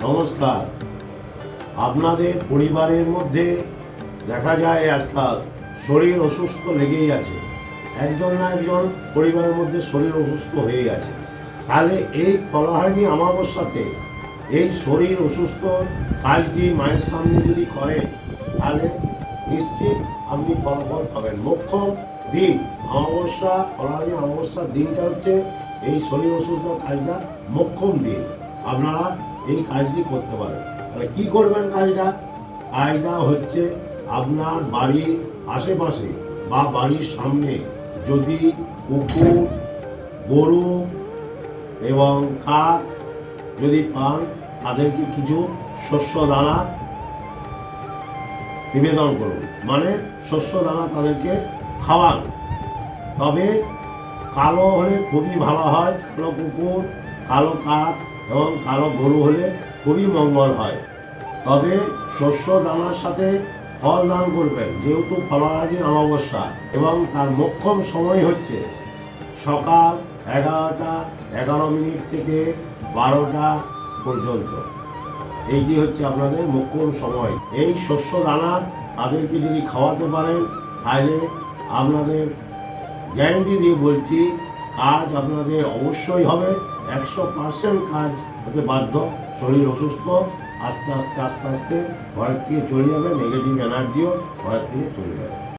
নমস্কার। আপনাদের পরিবারের মধ্যে দেখা যায় আজকাল শরীর অসুস্থ লেগেই আছে, একজন না একজন পরিবারের মধ্যে শরীর অসুস্থ হয়ে আছে। তাহলে এই ফলহারিণী অমাবস্যাতে এই শরীর অসুস্থ কাজটি মায়ের সামনে যদি করেন তাহলে নিশ্চিত আপনি ফলাফল পাবেন। মোক্ষম দিন অমাবস্যা, ফলহারিণী অমাবস্যার দিনটা হচ্ছে এই শরীর অসুস্থ কাজটা মোক্ষম দিন। আপনারা এই কাজটি করতে পারেন। তাহলে কি করবেন কাজটা হচ্ছে আপনার বাড়ির আশেপাশে বা বাড়ির সামনে যদি কুকুর, গরু এবং কাক যদি পান তাদেরকে কিছু শস্য দানা নিবেদন করুন, মানে শস্য দানা তাদেরকে খাওয়ান। তবে কালো হলে খুবই ভালো হয়, কালো কুকুর, কালো কাক এবং কালো গরু হলে খুবই মঙ্গল হয়। তবে শস্য দানার সাথে ফল দান করবেন, যেহেতু ফলহারিণী অমাবস্যা এবং তার মোক্ষম সময় হচ্ছে সকাল 11:11 থেকে 12টা পর্যন্ত। এইটি হচ্ছে আপনাদের মোক্ষম সময়। এই শস্য দানা তাদেরকে যদি খাওয়াতে পারেন তাহলে আপনাদের গ্যারান্টি দিয়ে বলছি কাজ আপনাদের অবশ্যই হবে, 100% কাজ হতে বাধ্য। শরীর অসুস্থ আস্তে আস্তে ঘরের থেকে চলে যাবে, নেগেটিভ এনার্জিও ঘরের থেকে চলে যাবে।